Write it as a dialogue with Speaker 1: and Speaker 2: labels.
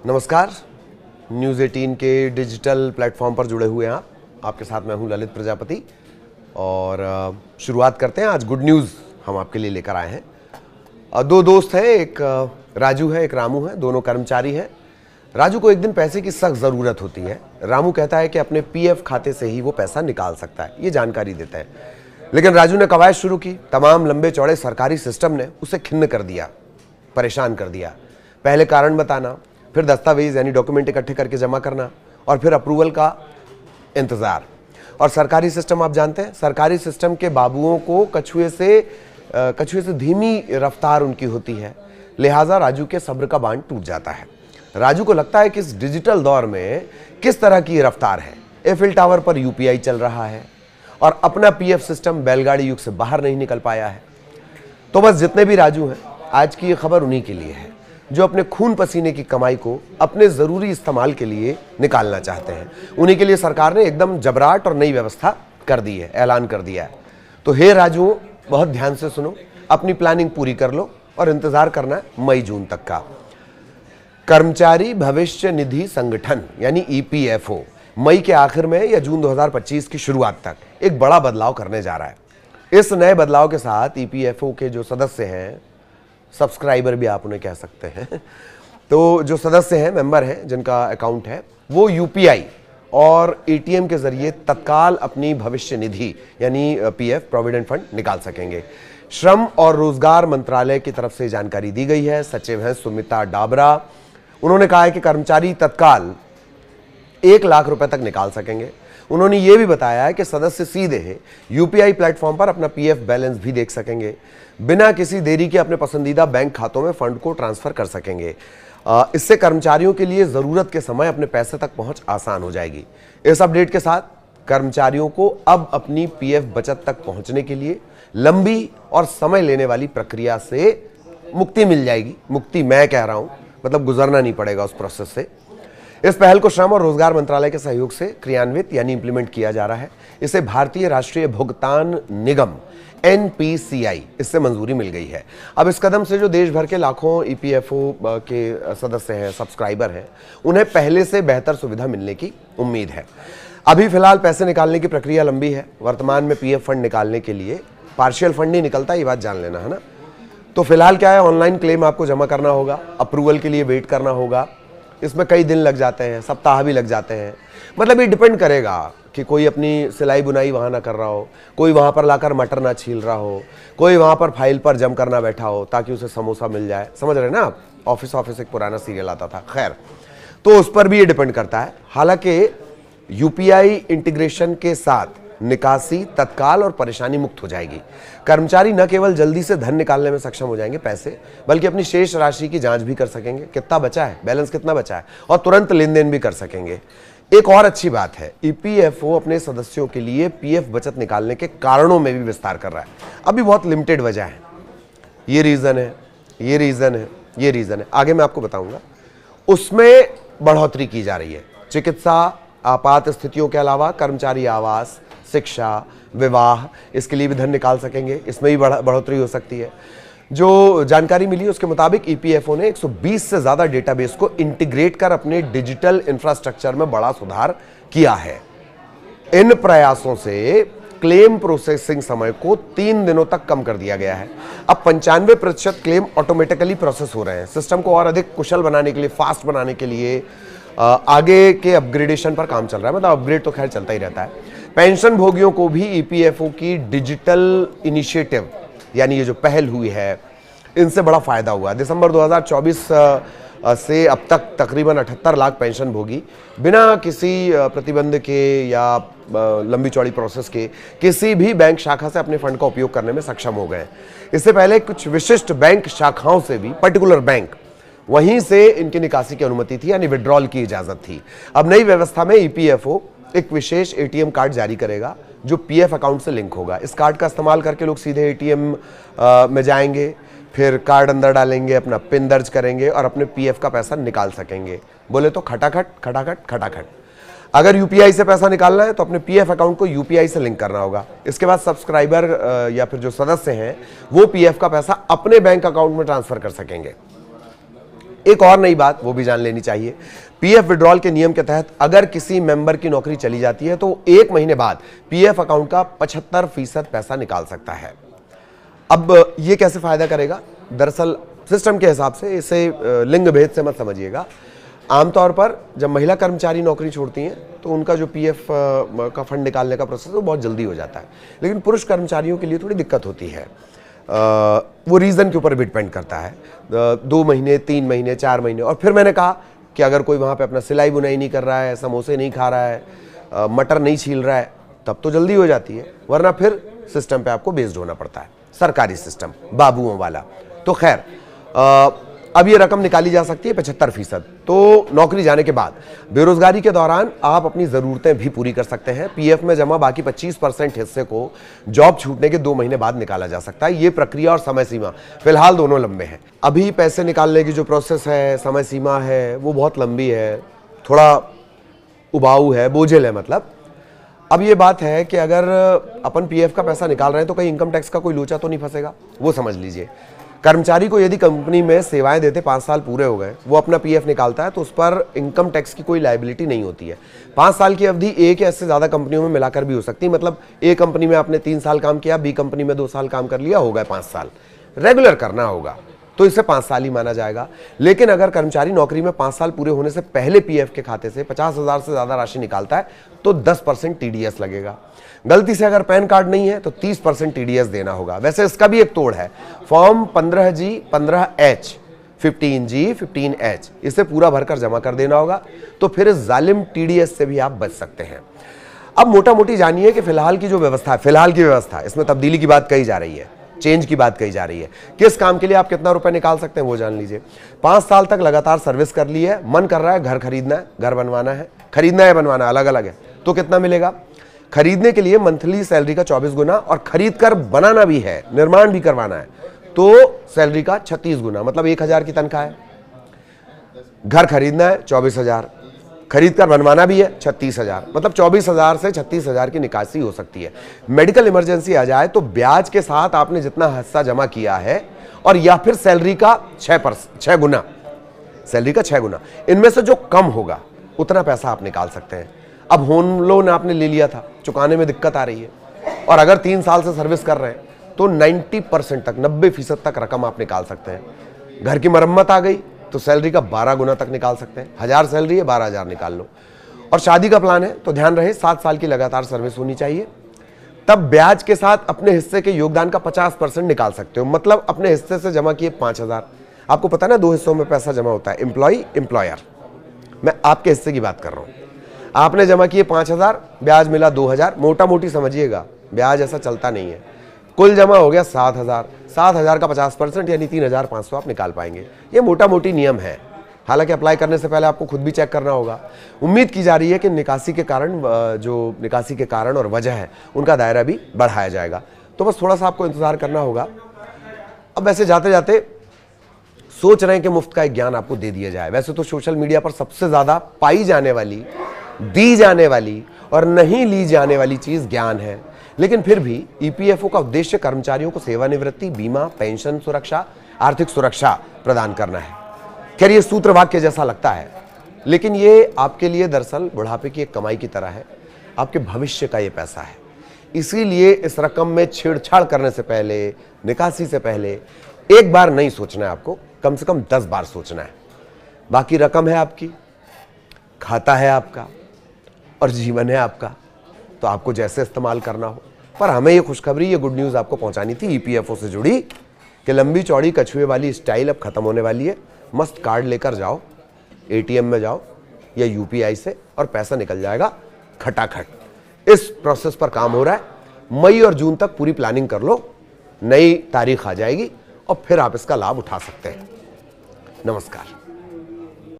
Speaker 1: नमस्कार, न्यूज़ 18 के digital platform पर जुड़े हुए हैं आप। आपके साथ मैं हूं ललित प्रजापति और शुरुआत करते हैं। आज गुड न्यूज़ हम आपके लिए लेकर आए हैं। दो दोस्त हैं, एक राजू है, एक रामू है, दोनों कर्मचारी हैं। राजू को एक दिन पैसे की सख्त ज़रूरत होती है। रामू कहता है कि अपने पीएफ खाते से ही वो पैसा निकाल सकता है, ये जानकारी देता है। लेकिन राजू ने कवायद शुरू की। तमाम लंबे चौड़े सरकारी सिस्टम ने उसे खिन्न कर दिया, परेशान कर दिया। पहले कारण बताना, फिर दस्तावेज यानी डॉक्यूमेंट इकट्ठे करके जमा करना और फिर अप्रूवल का इंतज़ार। और सरकारी सिस्टम आप जानते हैं, सरकारी सिस्टम के बाबुओं को कछुए से धीमी रफ्तार उनकी होती है। लिहाजा राजू के सब्र का बांध टूट जाता है। राजू को लगता है कि इस डिजिटल दौर में किस तरह की रफ्तार है। एफिल टावर पर यूपीआई चल रहा है और अपना पीएफ सिस्टम बैलगाड़ी युग से बाहर नहीं निकल पाया है। तो बस जितने भी राजू हैं, आज की ये खबर उन्हीं के लिए है जो अपने खून पसीने की कमाई को अपने ज़रूरी इस्तेमाल के लिए निकालना चाहते हैं। उन्हीं के लिए सरकार ने एकदम जबराट और नई व्यवस्था कर दी है, ऐलान कर दिया है। तो हे राजू, बहुत ध्यान से सुनो, अपनी प्लानिंग पूरी कर लो और इंतज़ार करना है मई जून तक का। कर्मचारी भविष्य निधि संगठन यानी ईपीएफओ मई के आखिर में या जून 2025 की शुरुआत तक एक बड़ा बदलाव करने जा रहा है। इस नए बदलाव के साथ ईपीएफओ के जो सदस्य हैं, सब्सक्राइबर भी आप उन्हें कह सकते हैं, तो जो सदस्य हैं, मेंबर हैं, जिनका अकाउंट है, वो यूपीआई और एटीएम के जरिए तत्काल अपनी भविष्य निधि यानी पीएफ प्रोविडेंट फंड निकाल सकेंगे। श्रम और रोजगार मंत्रालय की तरफ से जानकारी दी गई है। सचिव हैं सुमिता डाबरा। उन्होंने कहा है कि कर्मचारी तत्काल 1 लाख रुपए तक निकाल सकेंगे। उन्होंने ये भी बताया है कि सदस्य सीधे यूपीआई प्लेटफॉर्म पर अपना पीएफ बैलेंस भी देख सकेंगे। बिना किसी देरी के अपने पसंदीदा बैंक खातों में फंड को ट्रांसफर कर सकेंगे। इससे कर्मचारियों के लिए जरूरत के समय अपने पैसे तक पहुंच आसान हो जाएगी। इस अपडेट के साथ कर्मचारियों को अब अपनी पीएफ बचत तक पहुंचने के लिए लंबी और समय लेने वाली प्रक्रिया से मुक्ति मिल जाएगी। मुक्ति मैं कह रहा हूं, मतलब गुजरना नहीं पड़ेगा उस प्रोसेस से। इस पहल को श्रम और रोजगार मंत्रालय के सहयोग से क्रियान्वित यानी इंप्लीमेंट किया जा रहा है। इसे भारतीय राष्ट्रीय भुगतान निगम एनपीसीआई, इससे मंजूरी मिल गई है। अब इस कदम से जो देश भर के लाखों ईपीएफओ के सदस्य हैं, सब्सक्राइबर हैं, उन्हें पहले से बेहतर सुविधा मिलने की उम्मीद है। अभी फिलहाल पैसे निकालने की प्रक्रिया लंबी है। वर्तमान में पीएफ फंड निकालने के लिए पार्शियल फंड नहीं निकलता, ये बात जान लेना है ना। तो फिलहाल क्या है, ऑनलाइन क्लेम आपको जमा करना होगा, अप्रूवल के लिए वेट करना होगा। इसमें कई दिन लग जाते हैं, सप्ताह भी लग जाते हैं। मतलब ये डिपेंड करेगा कि कोई अपनी सिलाई बुनाई वहाँ ना कर रहा हो, कोई वहाँ पर लाकर मटर ना छील रहा हो, कोई वहाँ पर फाइल पर जम कर ना बैठा हो ताकि उसे समोसा मिल जाए। समझ रहे ना आप? ऑफिस एक पुराना सीरियल आता था, खैर, तो उस पर भी ये डिपेंड करता है। हालांकि यूपीआई इंटीग्रेशन के साथ निकासी तत्काल और परेशानी मुक्त हो जाएगी। कर्मचारी न केवल जल्दी से धन निकालने में सक्षम हो जाएंगे पैसे, बल्कि अपनी शेष राशि की जांच भी कर सकेंगे, कितना बचा है, बैलेंस कितना बचा है, और तुरंत लेन देन भी कर सकेंगे। एक और अच्छी बात है, ईपीएफओ अपने सदस्यों के लिए पीएफ बचत निकालने के कारणों में भी विस्तार कर रहा है। अभी बहुत लिमिटेड वजह है, ये रीजन है, ये रीजन है, ये रीजन है, आगे मैं आपको बताऊंगा। उसमें बढ़ोतरी की जा रही है। चिकित्सा आपात स्थितियों के अलावा कर्मचारी आवास, शिक्षा, विवाह, इसके लिए भी धन निकाल सकेंगे। इसमें भी बढ़ोतरी हो सकती है। जो जानकारी मिली उसके मुताबिक ईपीएफओ ने 120 से ज्यादा डेटाबेस को इंटीग्रेट कर अपने डिजिटल इंफ्रास्ट्रक्चर में बड़ा सुधार किया है। इन प्रयासों से क्लेम प्रोसेसिंग समय को 3 दिनों तक कम कर दिया गया है। अब 95% क्लेम ऑटोमेटिकली प्रोसेस हो रहे हैं। सिस्टम को और अधिक कुशल बनाने के लिए, फास्ट बनाने के लिए आगे के अपग्रेडेशन पर काम चल रहा है। मतलब अपग्रेड तो खैर चलता ही रहता है। पेंशन भोगियों को भी ईपीएफओ की डिजिटल इनिशिएटिव यानी ये जो पहल हुई है, इनसे बड़ा फायदा हुआ। दिसंबर 2024 से अब तक तकरीबन 78 लाख पेंशन भोगी बिना किसी प्रतिबंध के या लंबी चौड़ी प्रोसेस के किसी भी बैंक शाखा से अपने फंड का उपयोग करने में सक्षम हो गए। इससे पहले कुछ विशिष्ट बैंक शाखाओं से भी, पर्टिकुलर बैंक, वहीं से इनकी निकासी की अनुमति थी यानी विड्रॉल की इजाजत थी। अब नई व्यवस्था में ईपीएफओ एक विशेष एटीएम कार्ड जारी करेगा जो पीएफ अकाउंट से लिंक होगा। इस कार्ड का इस्तेमाल करके लोग सीधे एटीएम में जाएंगे, फिर कार्ड अंदर डालेंगे, अपना पिन दर्ज करेंगे और अपने पीएफ का पैसा निकाल सकेंगे। बोले तो खटाखट खटाखट खटाखट। अगर यूपीआई से पैसा निकालना है तो अपने पीएफ अकाउंट को यूपीआई से लिंक करना होगा। इसके बाद सब्सक्राइबर या फिर जो सदस्य हैं वो पीएफ का पैसा अपने बैंक अकाउंट में ट्रांसफर कर सकेंगे। एक और नई बात वो भी जान लेनी चाहिए, पीएफ विड्रॉल के नियम के तहत अगर किसी मेंबर की नौकरी चली जाती है तो 1 महीने बाद पीएफ अकाउंट का 75% पैसा निकाल सकता है। अब ये कैसे फायदा करेगा? दरअसल सिस्टम के हिसाब से इसे लिंग भेद से मत समझिएगा। आमतौर पर जब महिला कर्मचारी नौकरी छोड़ती हैं तो उनका जो पीएफ का फंड निकालने का प्रोसेस है वो बहुत जल्दी हो जाता है, लेकिन पुरुष कर्मचारियों के लिए थोड़ी दिक्कत होती है। वो रीज़न के ऊपर भी डिपेंड करता है, 2 महीने, 3 महीने, 4 महीने। और फिर मैंने कहा कि अगर कोई वहाँ पे अपना सिलाई बुनाई नहीं कर रहा है, समोसे नहीं खा रहा है, मटर नहीं छील रहा है, तब तो जल्दी हो जाती है, वरना फिर सिस्टम पे आपको बेस्ड होना पड़ता है, सरकारी सिस्टम बाबुओं वाला। तो खैर अब ये रकम निकाली जा सकती है 75%। तो नौकरी जाने के बाद बेरोजगारी के दौरान आप अपनी ज़रूरतें भी पूरी कर सकते हैं। पीएफ में जमा बाकी 25% हिस्से को जॉब छूटने के 2 महीने बाद निकाला जा सकता है। ये प्रक्रिया और समय सीमा फिलहाल दोनों लंबे हैं। अभी पैसे निकालने की जो प्रोसेस है, समय सीमा है, वो बहुत लंबी है, थोड़ा उबाऊ है, बोझिल है। मतलब अब ये बात है कि अगर अपन पीएफ का पैसा निकाल रहे हैं तो कहीं इनकम टैक्स का कोई लोचा तो नहीं फंसेगा, वो समझ लीजिए। कर्मचारी को यदि कंपनी में सेवाएं देते 5 साल पूरे हो गए, वो अपना पीएफ निकालता है तो उस पर इनकम टैक्स की कोई लायबिलिटी नहीं होती है। 5 साल की अवधि एक या इससे ज़्यादा कंपनियों में मिलाकर भी हो सकती है। मतलब ए कंपनी में आपने 3 साल काम किया, बी कंपनी में 2 साल काम कर लिया, हो गए 5 साल। रेगुलर करना होगा तो इसे 5 साल ही माना जाएगा। लेकिन अगर कर्मचारी नौकरी में 5 साल पूरे होने से पहले पीएफ के खाते से 50,000 से ज़्यादा राशि निकालता है तो 10% टीडीएस लगेगा। गलती से अगर पैन कार्ड नहीं है तो 30% टीडीएस देना होगा। वैसे इसका भी एक तोड़ है, form 15G, 15H, 15G, 15H, इसे पूरा भरकर जमा कर देना होगा, तो फिर इस जालिम टीडीएस से भी आप बच सकते हैं। अब मोटा मोटी जानिए कि फिलहाल की जो व्यवस्था है, फिलहाल की व्यवस्था, इसमें तब्दीली की बात कही जा रही है, चेंज की बात कही जा रही है। किस काम के लिए आप कितना रुपए निकाल सकते हैं वो जान लीजिए। 5 साल तक लगातार सर्विस कर ली है, मन कर रहा है घर खरीदना है, घर बनवाना है, खरीदना है बनवाना अलग अलग है, तो कितना मिलेगा? खरीदने के लिए मंथली सैलरी का 24 गुना, और खरीद कर बनाना भी है, निर्माण भी करवाना है, तो सैलरी का 36 गुना, मतलब 1000 की तनख्वाह है। घर खरीदना है 24,000, खरीद कर बनवाना भी है 36,000, मतलब 24,000 से 36,000 की निकासी हो सकती है। मेडिकल इमरजेंसी आ जाए तो ब्याज के साथ आपने जितना हिस्सा जमा किया है और या फिर सैलरी का 6 गुना, सैलरी का 6 गुना, इनमें से जो कम होगा उतना पैसा आप निकाल सकते हैं। अब होम लोन आपने ले लिया था, चुकाने में दिक्कत आ रही है, और अगर 3 साल से सर्विस कर रहे हैं तो 90% तक, 90% तक रकम आप निकाल सकते हैं। घर की मरम्मत आ गई तो सैलरी का 12 गुना तक निकाल सकते हैं। 1000 सैलरी है, 12,000 निकाल लो। और शादी का प्लान है तो ध्यान रहे 7 साल की लगातार सर्विस होनी चाहिए, तब ब्याज के साथ अपने हिस्से के योगदान का 50% निकाल सकते हो। मतलब अपने हिस्से से जमा किए 5,000, आपको पता है ना 2 हिस्सों में पैसा जमा होता है, एम्प्लॉय, एम्प्लॉयर। मैं आपके हिस्से की बात कर रहा हूं। आपने जमा किए 5,000, ब्याज मिला 2,000, मोटा मोटी समझिएगा, ब्याज ऐसा चलता नहीं है। कुल जमा हो गया 7,000, 7,000 का 50% यानी 3,500 आप निकाल पाएंगे। ये मोटा मोटी नियम है, हालांकि अप्लाई करने से पहले आपको खुद भी चेक करना होगा। उम्मीद की जा रही है कि निकासी के कारण और वजह है उनका दायरा भी बढ़ाया जाएगा, तो बस थोड़ा सा आपको इंतजार करना होगा। अब वैसे जाते जाते सोच रहे हैं कि मुफ्त का एक ज्ञान आपको दे दिया जाए। वैसे तो सोशल मीडिया पर सबसे ज्यादा पाई जाने वाली, दी जाने वाली और नहीं ली जाने वाली चीज ज्ञान है, लेकिन फिर भी ईपीएफओ का उद्देश्य कर्मचारियों को सेवानिवृत्ति, बीमा, पेंशन सुरक्षा, आर्थिक सुरक्षा प्रदान करना है। खैर ये सूत्र वाक्य जैसा लगता है, लेकिन ये आपके लिए दरअसल बुढ़ापे की एक कमाई की तरह है, आपके भविष्य का ये पैसा है। इसीलिए इस रकम में छेड़छाड़ करने से पहले, निकासी से पहले एक बार नहीं सोचना है आपको, कम से कम 10 बार सोचना है। बाकी रकम है आपकी, खाता है आपका और जीवन है आपका, तो आपको जैसे इस्तेमाल करना हो। पर हमें ये खुशखबरी, ये गुड न्यूज़ आपको पहुंचानी थी ईपीएफओ से जुड़ी कि लंबी चौड़ी कछुए वाली स्टाइल अब खत्म होने वाली है। मस्त कार्ड लेकर जाओ, एटीएम में जाओ या यूपीआई से, और पैसा निकल जाएगा खटाखट। इस प्रोसेस पर काम हो रहा है। मई और जून तक पूरी प्लानिंग कर लो, नई तारीख आ जाएगी और फिर आप इसका लाभ उठा सकते हैं। नमस्कार।